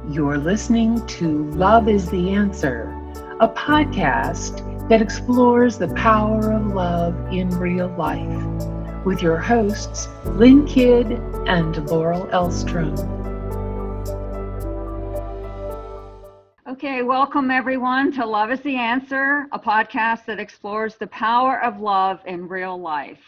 You're listening to Love is the Answer, a podcast that explores the power of love in real life, with your hosts, Lynn and Laurel Elstrom. Okay, welcome everyone to Love is the Answer, a podcast that explores the power of love in real life.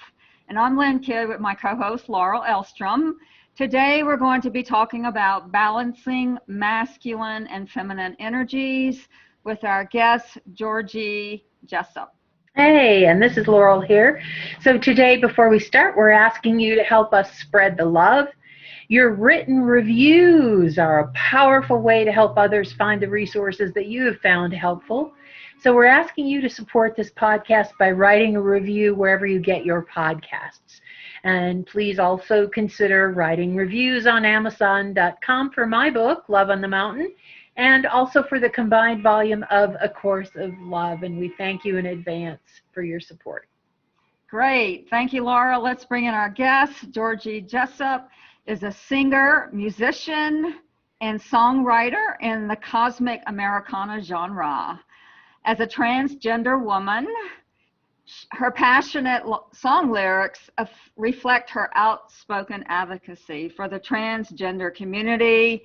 And I'm Lynn with my co-host Laurel Elstrom. Today we're going to be talking about balancing masculine and feminine energies with our guest, Georgie Jessup. Hey, and this is Laurel here. So today, before we start, we're asking you to help us spread the love. Your written reviews are a powerful way to help others find the resources that you have found helpful. So we're asking you to support this podcast by writing a review wherever you get your podcasts. And please also consider writing reviews on Amazon.com for my book, Love on the Mountain, and also for the combined volume of A Course of Love. And we thank you in advance for your support. Great. Thank you, Laura. Let's bring in our guest. Georgie Jessup is a singer, musician, and songwriter in the cosmic Americana genre. As a transgender woman, her passionate song lyrics reflect her outspoken advocacy for the transgender community,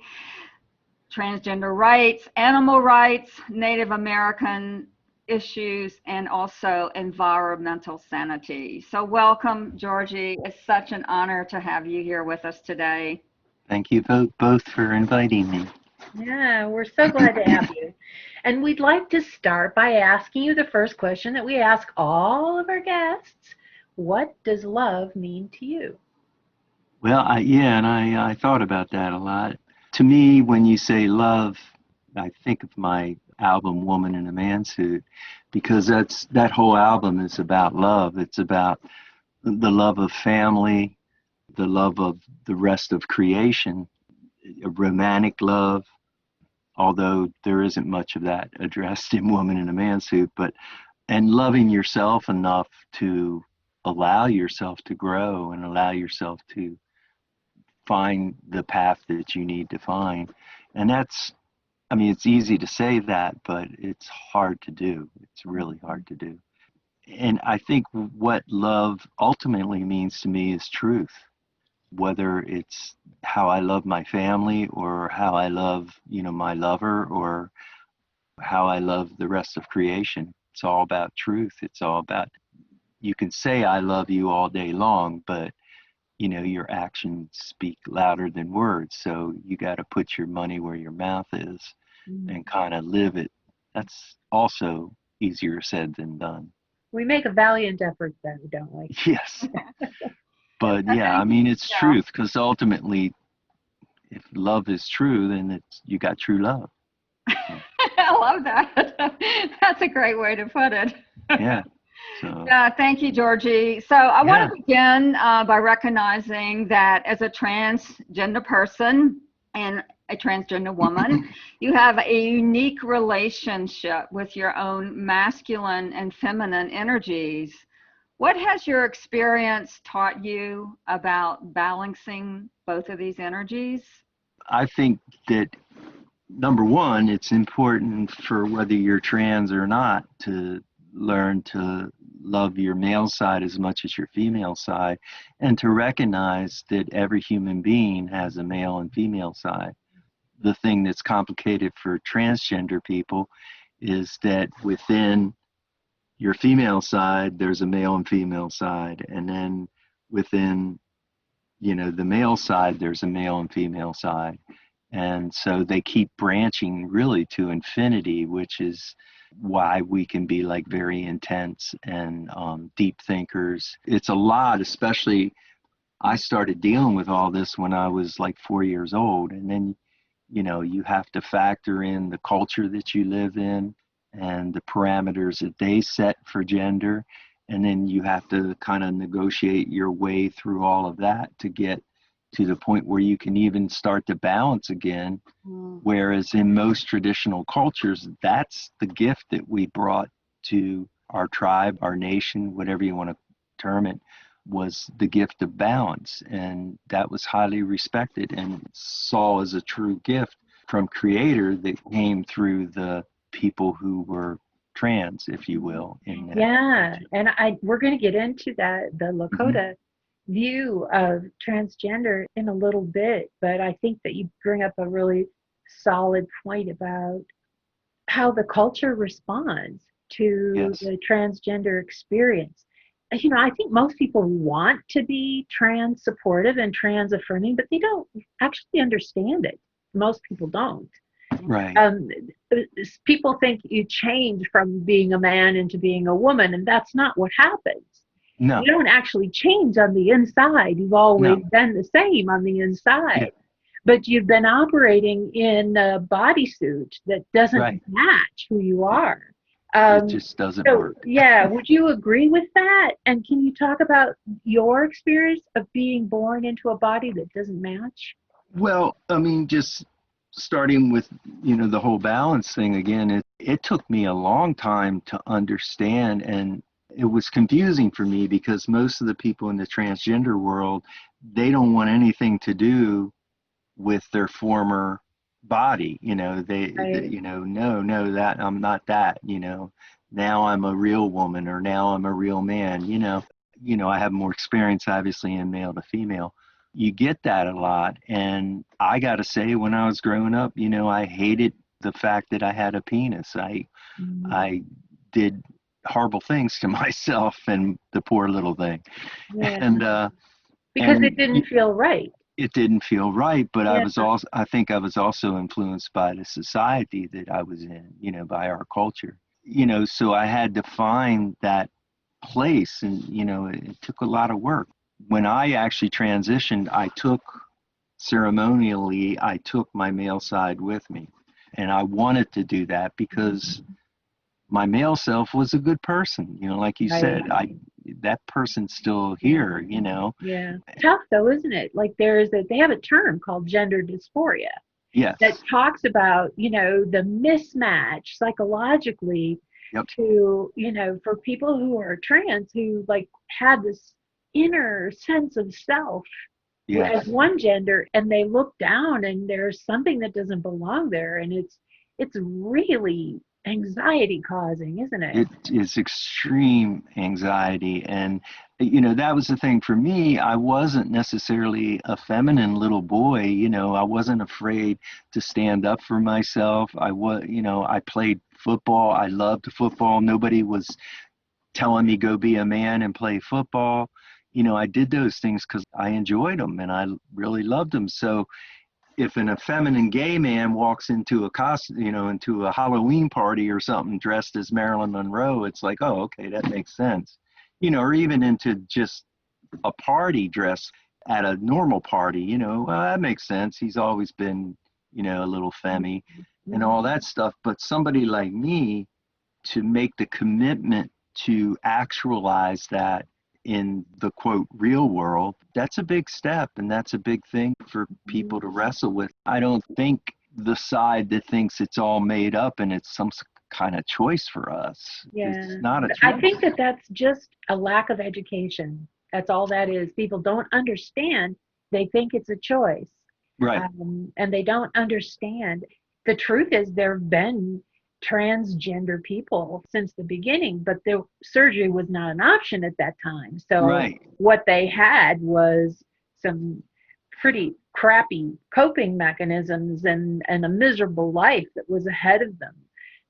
transgender rights, animal rights, Native American issues, and also environmental sanity. So welcome, Georgie. It's such an honor to have you here with us today. Thank you both for inviting me. Yeah, we're so glad to have you. And we'd like to start by asking you the first question that we ask all of our guests. What does love mean to you? Well, I thought about that a lot. To me, when you say love, I think of my album Woman in a Man Suit, because that whole album is about love. It's about the love of family, the love of the rest of creation, a romantic love, although there isn't much of that addressed in Woman in a Man Suit, and loving yourself enough to allow yourself to grow and allow yourself to find the path that you need to find. And it's easy to say that, but it's hard to do. It's really hard to do. And I think what love ultimately means to me is truth. Whether it's how I love my family or how I love, my lover or how I love the rest of creation. It's all about truth. It's all about, you can say I love you all day long, but your actions speak louder than words. So you got to put your money where your mouth is and kind of live it. That's also easier said than done. We make a valiant effort though, don't we? Yes. But yeah, it's truth, because ultimately, if love is true, then you got true love. I love that. That's a great way to put it. Yeah. So. Thank you, Georgie. So I want to begin by recognizing that as a transgender person and a transgender woman, you have a unique relationship with your own masculine and feminine energies. What has your experience taught you about balancing both of these energies? I think that, number one, it's important for whether you're trans or not to learn to love your male side as much as your female side, and to recognize that every human being has a male and female side. The thing that's complicated for transgender people is that within your female side, there's a male and female side. And then within, the male side, there's a male and female side. And so they keep branching really to infinity, which is why we can be like very intense and deep thinkers. It's a lot, especially I started dealing with all this when I was like 4 years old. And then, you have to factor in the culture that you live in and the parameters that they set for gender. And then you have to kind of negotiate your way through all of that to get to the point where you can even start to balance again. Whereas in most traditional cultures, that's the gift that we brought to our tribe, our nation, whatever you want to term it, was the gift of balance. And that was highly respected and saw as a true gift from Creator that came through the people who were trans, if you will, in that Yeah, culture. and we're going to get into that, the Mhm. Lakota view of transgender in a little bit, but I think that you bring up a really solid point about how the culture responds to Yes. the transgender experience. I think most people want to be trans supportive and trans affirming, but they don't actually understand it. Most people don't. Right. Um, People think you change from being a man into being a woman, and that's not what happens. No. You don't actually change on the inside. You've always No. been the same on the Yeah. inside, but you've been operating in a bodysuit that doesn't Right. match who you It, are. it Um, just doesn't so, work. yeah, would you agree with that? And can you talk about your experience of being born into a body that doesn't match? Well, I mean, just starting with, the whole balance thing again, it took me a long time to understand, and it was confusing for me because most of the people in the transgender world, they don't want anything to do with their former body. Right. No, that I'm not that, now I'm a real woman or now I'm a real man, I have more experience obviously in male to female. You get that a lot. And I got to say, when I was growing up, I hated the fact that I had a penis. Mhm. I did horrible things to myself and the poor little thing. Yeah, And, because it and didn't feel right. it didn't feel right, but Yeah. I think I was also influenced by the society that I was in, by our culture. So I had to find that place, and it took a lot of work. When I actually transitioned, I took my male side with me. And I wanted to do that because my male self was a good person, like you Right. said. I That person's still Yeah. here. Yeah. Tough though, isn't it? Like they have a term called gender dysphoria that Yes. talks about, the mismatch psychologically Yep. to, for people who are trans who like had this inner sense of self as Yes. one gender, and they look down and there's something that doesn't belong there, and it's really anxiety causing, isn't it? It is extreme anxiety. And, that was the thing for me. I wasn't necessarily a feminine little boy. I wasn't afraid to stand up for myself. I played football. I loved football. Nobody was telling me go be a man and play football. I did those things because I enjoyed them and I really loved them. So if an effeminate gay man walks into a into a Halloween party or something dressed as Marilyn Monroe, it's like, oh, okay, that makes sense. Or even into just a party dress at a normal party, well, that makes sense. He's always been, a little femmy and all Mhm. that stuff. But somebody like me, to make the commitment to actualize that in the quote real world, that's a big step and that's a big thing for people to wrestle with. I don't think the side that thinks it's all made up and it's some kind of choice for us, it's Yeah. not a I think choice. that that's just a lack of education. That's all that is. People don't understand. They think it's a choice. Right. And they don't understand. The truth is, there have been transgender people since the beginning, but the surgery was not an option at that time. So Right. what they had was some pretty crappy coping mechanisms and a miserable life that was ahead of them.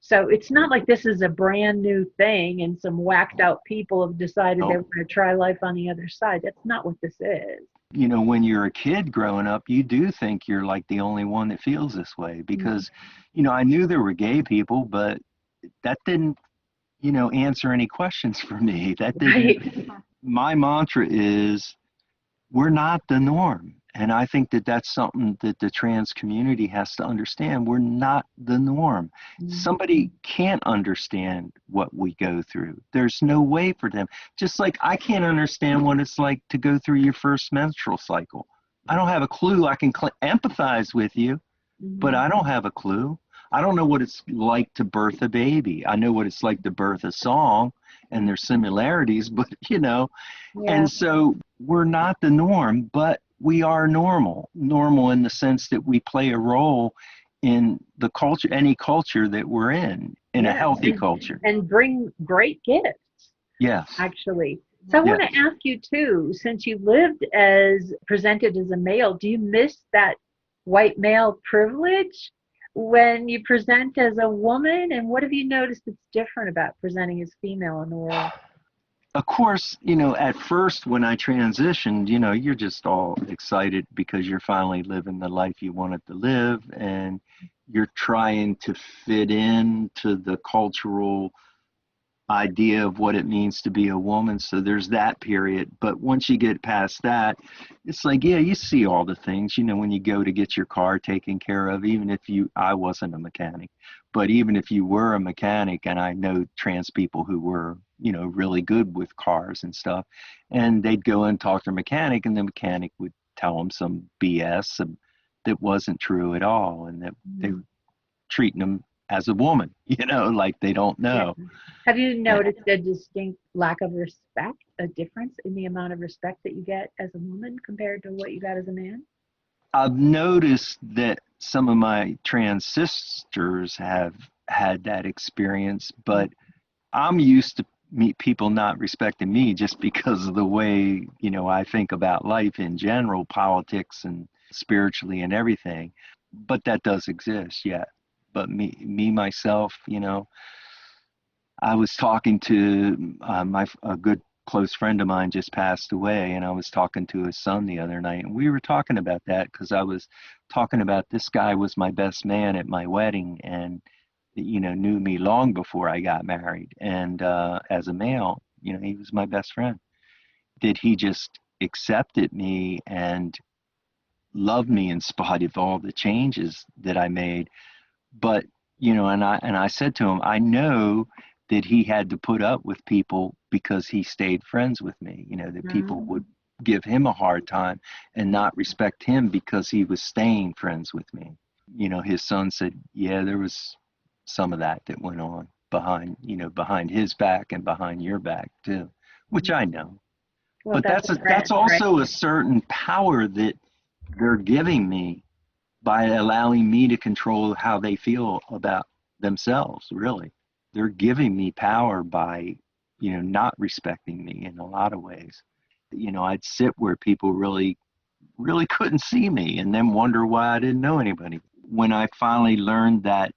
So it's not like this is a brand new thing and some whacked out people have decided they No. were going to try life on the other side. That's not what this is. When you're a kid growing up, you do think you're like the only one that feels this way Mhm. because, I knew there were gay people, but that didn't, answer any questions for me. That didn't. Right. My mantra is we're not the norm. And I think that that's something that the trans community has to understand. We're not the norm. Mhm. Somebody can't understand what we go through. There's no way for them. Just like I can't understand what it's like to go through your first menstrual cycle. I don't have a clue. I can empathize with you, but Mhm. I don't have a clue. I don't know what it's like to birth a baby. I know what it's like to birth a song and there's similarities, but Yeah. and so we're not the norm, but we are normal in the sense that we play a role in the culture, any culture that we're in a Yes, healthy culture. and bring great gifts, Yes. actually. So I want Yes. to ask you too, since you lived as presented as a male, do you miss that white male privilege when you present as a woman? And what have you noticed that's different about presenting as female in the world? Of course, at first when I transitioned, you're just all excited because you're finally living the life you wanted to live, and you're trying to fit into the cultural idea of what it means to be a woman. So there's that period. But once you get past that, it's like, yeah, you see all the things, when you go to get your car taken care of, even if I wasn't a mechanic, but even if you were a mechanic, and I know trans people who were, really good with cars and stuff, and they'd go and talk to their mechanic, and the mechanic would tell them some BS that wasn't true at all, and that they were treating them as a woman, like they don't know. Yeah. Have you noticed a distinct lack of respect, a difference in the amount of respect that you get as a woman compared to what you got as a man? I've noticed that some of my trans sisters have had that experience, but I'm used to meet people not respecting me just because of the way, I think about life in general, politics and spiritually and everything. But that does exist, yeah. But me myself, I was talking to a good close friend of mine just passed away, and I was talking to his son the other night, and we were talking about that because I was talking about this guy was my best man at my wedding, and knew me long before I got married, and as a male, he was my best friend. That he just accepted me and loved me in spite of all the changes that I made. But and I said to him, I know that he had to put up with people because he stayed friends with me, that people would give him a hard time and not respect him because he was staying friends with me. His son said, yeah, there was some of that went on behind his back and behind your back too, which I know. Well, But that's also a certain power that they're giving me by allowing me to control how they feel about themselves, really. They're giving me power by, not respecting me in a lot of ways. I'd sit where people really, really couldn't see me and then wonder why I didn't know anybody. When I finally learned that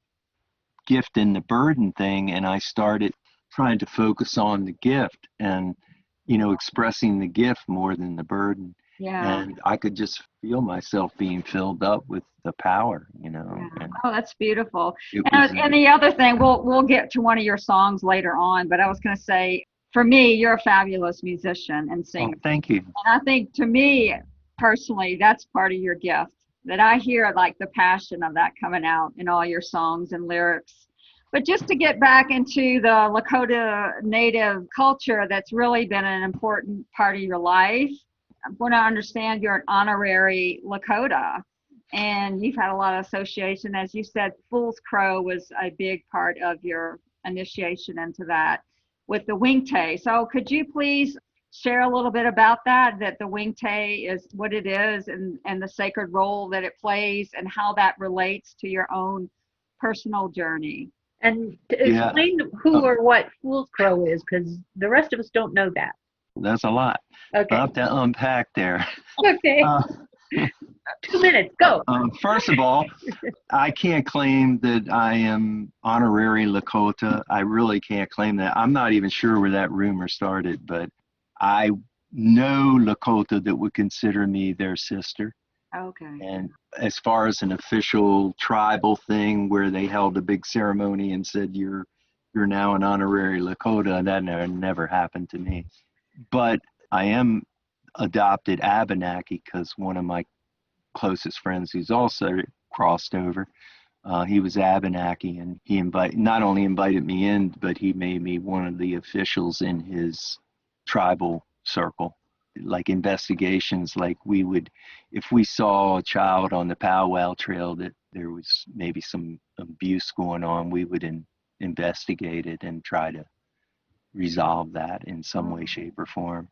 gift and the burden thing, and I started trying to focus on the gift and, expressing the gift more than the burden. Yeah. And I could just feel myself being filled up with the power, Yeah. And Oh, that's beautiful. it was, And the other thing, we'll get to one of your songs later on, but I was going to say, for me, you're a fabulous musician and singer. oh, thank you. And I think to me, personally, that's part of your gift, that I hear like the passion of that coming out in all your songs and lyrics. But just to get back into the Lakota Native culture, that's really been an important part of your life. When I understand you're an honorary Lakota, and you've had a lot of association. As you said, Fool's Crow was a big part of your initiation into that with the Wingte. So could you please share a little bit about that the Wingte is what it is and the sacred role that it plays and how that relates to your own personal journey? And to explain who or what Fool's Crow is, because the rest of us don't know that. That's a lot. Okay. I'll have to unpack there. Okay. 2 minutes, go. First of all, I can't claim that I am honorary Lakota. I really can't claim that. I'm not even sure where that rumor started, but I know Lakota that would consider me their sister. Okay. And as far as an official tribal thing where they held a big ceremony and said you're now an honorary Lakota, that never happened to me. But I am adopted Abenaki because one of my closest friends who's also crossed over, he was Abenaki, and he not only invited me in, but he made me one of the officials in his tribal circle. Like investigations, like we would, if we saw a child on the powwow trail that there was maybe some abuse going on, we would investigate it and try to resolve that in some way, shape, or form.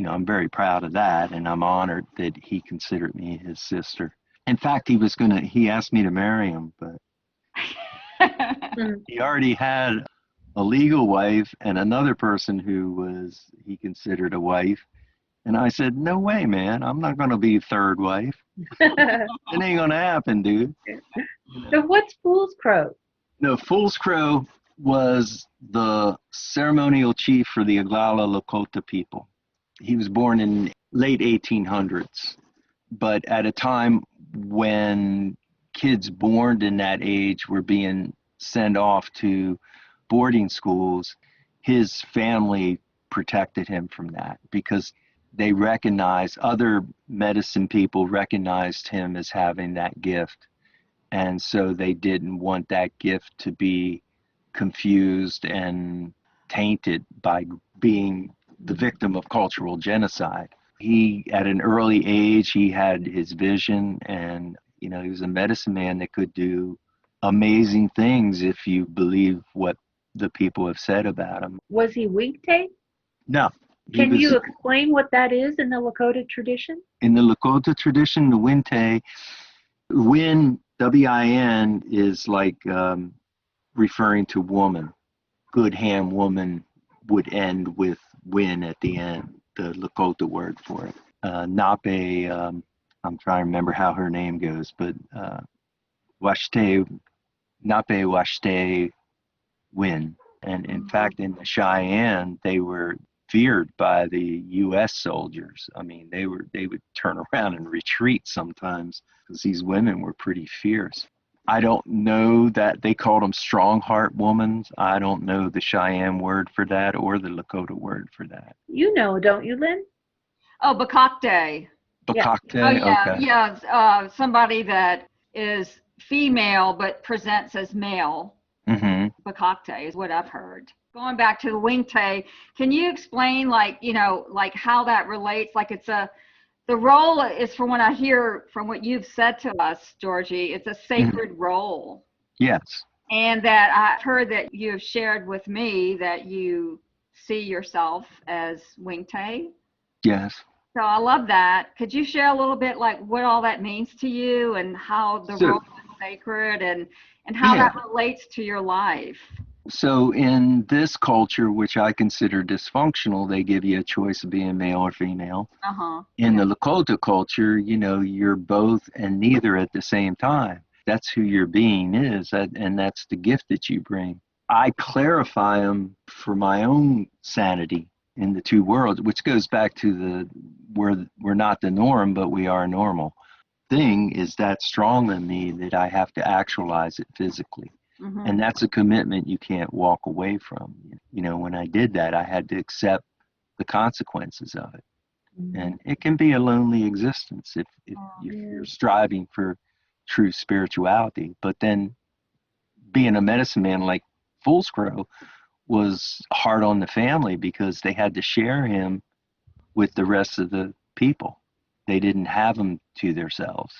I'm very proud of that, and I'm honored that he considered me his sister. In fact, he asked me to marry him, but He already had a legal wife and another person who he considered a wife. And I said, no way, man. I'm not going to be third wife. It ain't going to happen, dude. So what's Fool's Crow? No, Fool's Crow was the ceremonial chief for the Oglala Lakota people. He was born in late 1800s, but at a time when kids born in that age were being sent off to boarding schools, his family protected him from that because they recognized, other medicine people recognized him as having that gift. And so they didn't want that gift to be confused and tainted by being the victim of cultural genocide. He, at an early age, he had his vision, and he was a medicine man that could do amazing things if you believe what the people have said about him. Was he Wigte? No. Can you explain what that is in the Lakota tradition? In the Lakota tradition, the Winte, Win, W-I-N, is like referring to woman. Good ham woman would end with win at the end, the Lakota word for it. Nape, I'm trying to remember how her name goes, but Washte, Nape Washte, win. And in fact, in the Cheyenne, they were feared by the U.S. soldiers. I mean, they would turn around and retreat sometimes because these women were pretty fierce. I don't know that they called them strong heart women. I don't know the Cheyenne word for that or the Lakota word for that. You know, don't you, Lynn? Oh, Bakakte. Bakakte? Oh, yeah, Okay. yeah. Somebody that is female but presents as male. Mm-hmm. Bakakte is what I've heard. Going back to the Wingte, can you explain, like how that relates? Like the role is, from what I hear from what you've said to us, Georgie, it's a sacred role. Yes. And that I've heard that you have shared with me that you see yourself as Wingte. Yes. So I love that. Could you share a little bit like what all that means to you and how the role is sacred and how that relates to your life? So in this culture, which I consider dysfunctional, they give you a choice of being male or female. Uh-huh. In the Lakota culture, you're both and neither at the same time. That's who your being is, and that's the gift that you bring. I clarify them for my own sanity in the two worlds, which goes back to we're not the norm, but we are normal. Thing is that strong in me that I have to actualize it physically. Mm-hmm. And that's a commitment you can't walk away from. When I did that, I had to accept the consequences of it. Mm-hmm. And it can be a lonely existence if you're striving for true spirituality. But then being a medicine man like Fool's Crow was hard on the family because they had to share him with the rest of the people. They didn't have him to themselves.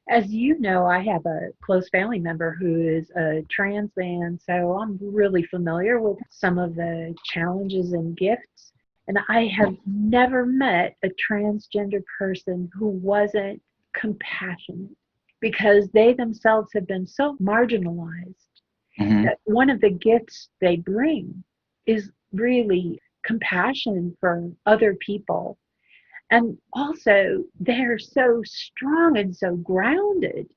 As you know, I have a close family member who is a trans man, so I'm really familiar with some of the challenges and gifts. And I have never met a transgender person who wasn't compassionate because they themselves have been so marginalized that one of the gifts they bring is really compassion for other people. And also, they're so strong and so grounded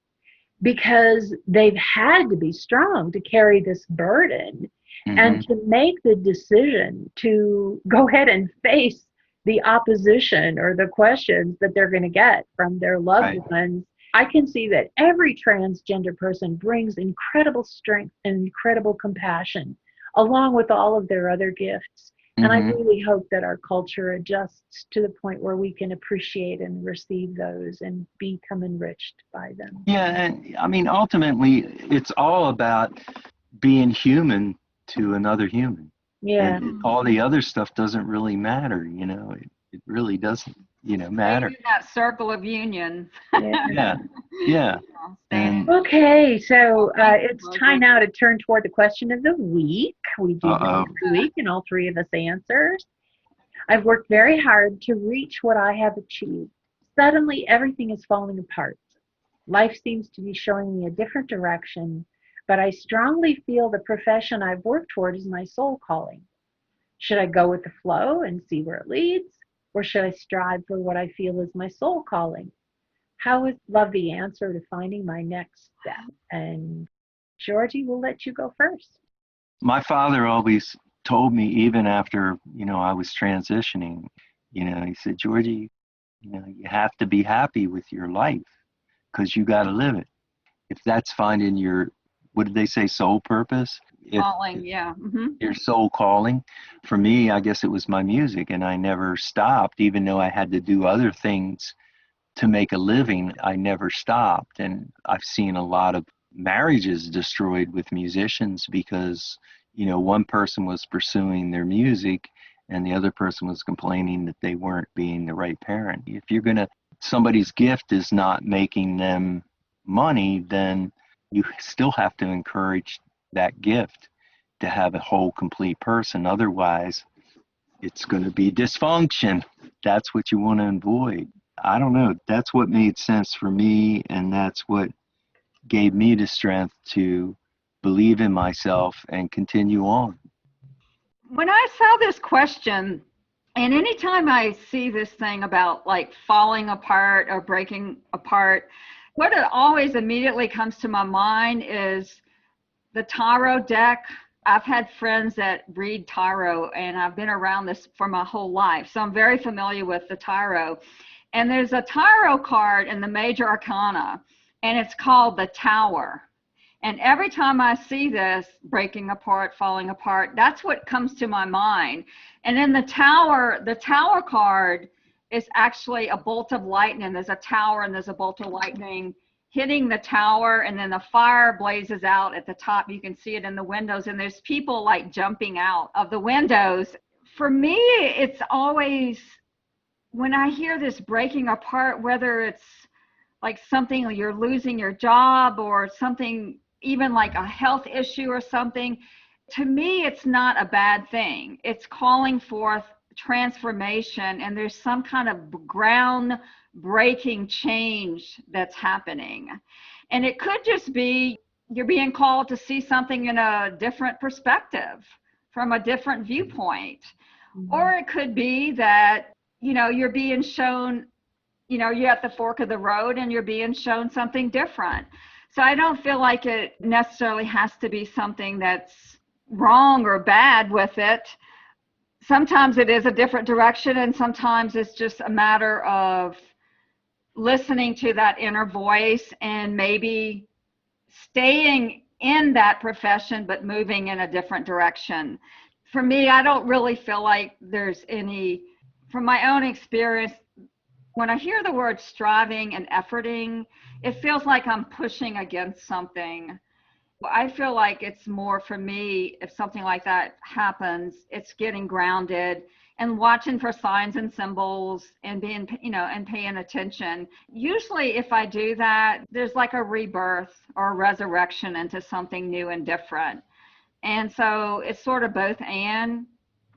because they've had to be strong to carry this burden and to make the decision to go ahead and face the opposition or the questions that they're going to get from their loved ones. I can see that every transgender person brings incredible strength and incredible compassion, along with all of their other gifts. And I really hope that our culture adjusts to the point where we can appreciate and receive those and become enriched by them. Yeah, and I mean, ultimately, it's all about being human to another human. Yeah. And all the other stuff doesn't really matter, it really doesn't, matter. That circle of union. Yeah. And okay, so it's time now to turn toward the question of the week. We do this every week, and all three of us answers. I've worked very hard to reach what I have achieved. Suddenly, everything is falling apart. Life seems to be showing me a different direction. but I strongly feel the profession I've worked toward is my soul calling. Should I go with the flow and see where it leads, or should I strive for what I feel is my soul calling? How would love the answer to finding my next step? And Georgie, we'll let you go first. My father always told me, even after, I was transitioning, he said, Georgie, you have to be happy with your life because you got to live it. If that's finding your, what did they say, soul purpose? Calling, yeah. Mm-hmm. Your soul calling. For me, I guess it was my music, and I never stopped, even though I had to do other things to make a living. I never stopped. And I've seen a lot of marriages destroyed with musicians because, one person was pursuing their music and the other person was complaining that they weren't being the right parent. If somebody's gift is not making them money, then you still have to encourage that gift to have a whole, complete person. Otherwise, it's going to be dysfunction. That's what you want to avoid. I don't know. That's what made sense for me, and that's what gave me the strength to believe in myself and continue on. When I saw this question, and anytime I see this thing about like falling apart or breaking apart, what it always immediately comes to my mind is the tarot deck. I've had friends that read tarot, and I've been around this for my whole life, so I'm very familiar with the tarot. And there's a tarot card in the major arcana, and it's called the Tower. And every time I see this breaking apart, falling apart, that's what comes to my mind. And in the Tower card is actually a bolt of lightning. There's a tower and there's a bolt of lightning hitting the tower, and then the fire blazes out at the top. You can see it in the windows, and there's people like jumping out of the windows. For me, it's always, when I hear this breaking apart, whether it's like something, you're losing your job or something, even like a health issue or something, to me, it's not a bad thing. It's calling forth transformation, and there's some kind of ground-breaking change that's happening. And it could just be you're being called to see something in a different perspective, from a different viewpoint. Mm-hmm. Or it could be that, you're being shown, you're at the fork of the road and you're being shown something different. So I don't feel like it necessarily has to be something that's wrong or bad with it. Sometimes it is a different direction, and sometimes it's just a matter of listening to that inner voice and maybe staying in that profession but moving in a different direction. For me, I don't really feel like there's any, from my own experience, when I hear the word striving and efforting, it feels like I'm pushing against something. I feel like it's more, for me, if something like that happens, it's getting grounded and watching for signs and symbols and being, and paying attention. Usually if I do that, there's like a rebirth or a resurrection into something new and different. And so it's sort of both and.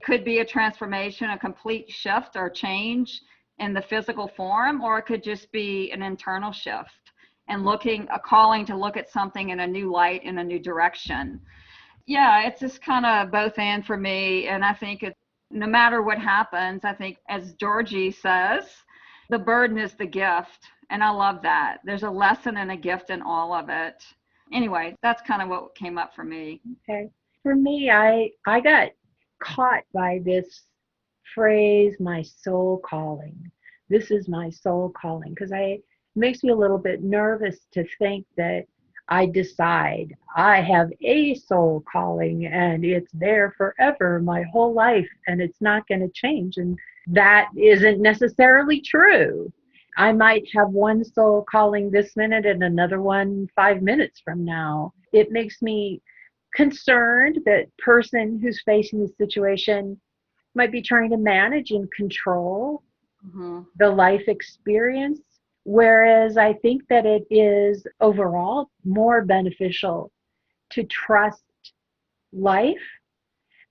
Could be a transformation, a complete shift or change in the physical form, or it could just be an internal shift and a calling to look at something in a new light, in a new direction. Yeah, it's just kind of both and for me. And I think no matter what happens, I think, as Georgie says, the burden is the gift. And I love that. There's a lesson and a gift in all of it. Anyway, that's kind of what came up for me. Okay. For me, I got caught by this phrase, my soul calling. This is my soul calling, because it makes me a little bit nervous to think that I decide I have a soul calling and it's there forever, my whole life, and it's not going to change. And that isn't necessarily true. I might have one soul calling this minute and another one 5 minutes from now. It makes me concerned that person who's facing the situation might be trying to manage and control the life experience, whereas I think that it is overall more beneficial to trust life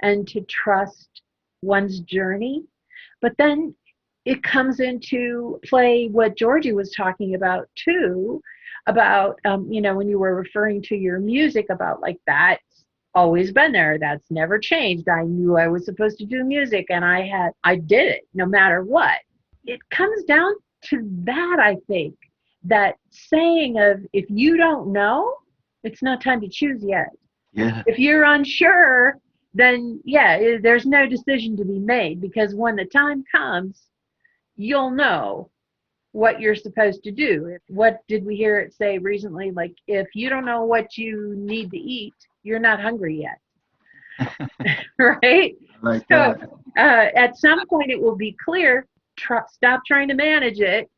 and to trust one's journey. But then it comes into play what Georgie was talking about too, about, when you were referring to your music, about like that's always been there. That's never changed. I knew I was supposed to do music, and I did it no matter what. It comes down to that, I think, that saying of, if you don't know, it's not time to choose yet. Yeah. If you're unsure, then there's no decision to be made, because when the time comes, you'll know what you're supposed to do. What did we hear it say recently? Like, if you don't know what you need to eat, you're not hungry yet. Right? Like So that. at some point it will be clear. Stop trying to manage it,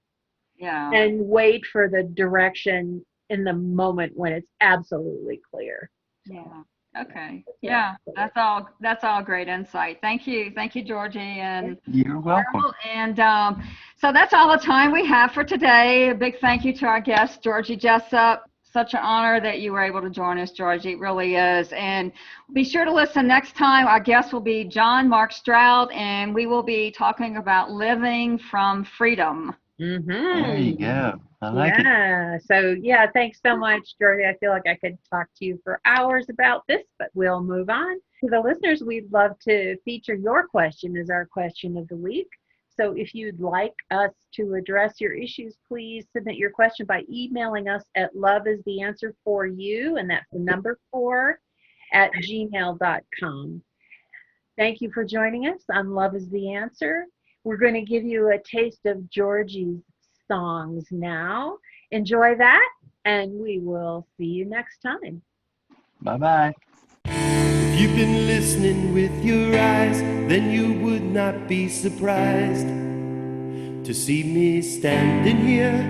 and wait for the direction in the moment when it's absolutely clear. Yeah. Okay. Yeah. That's all great insight. Thank you, Georgie, and You're welcome. Laurel. And so that's all the time we have for today. A big thank you to our guest, Georgie Jessup. Such an honor that you were able to join us, Georgie. It really is. And be sure to listen next time. Our guest will be John Mark Stroud, and we will be talking about living from freedom. Mm-hmm. There you go. I like it. Yeah. So, thanks so much, Georgie. I feel like I could talk to you for hours about this, but we'll move on. To the listeners, we'd love to feature your question as our question of the week. So if you'd like us to address your issues, please submit your question by emailing us at loveistheanswer4you, and that's the number 4 at gmail.com. Thank you for joining us on Love is the Answer. We're going to give you a taste of Georgie's songs now. Enjoy that, and we will see you next time. Bye-bye. If you've been listening with your eyes, then you would not be surprised to see me standing here.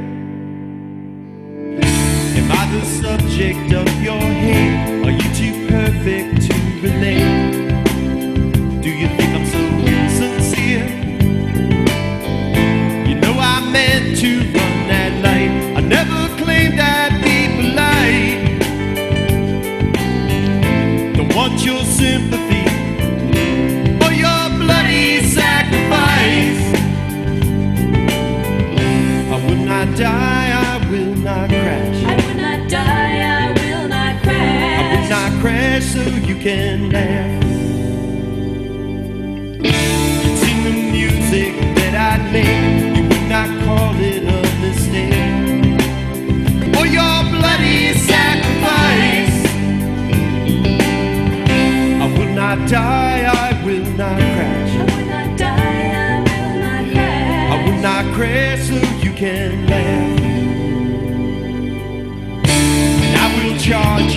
Am I the subject of your hate? Are you too perfect to relate? Do you think I'm so insincere? You know I meant to run that light. I never claimed I'd be polite. Don't want your sympathy or your bloody sacrifice. I will not die, I will not crash. I will not die, I will not crash. I will not crash so you can laugh. You'd sing the music that I'd make, you would not call it a mistake. Or your bloody sacrifice. I will not die, I will not crash. I will not die, I will not crash. I will not crash so you can laugh. And I will charge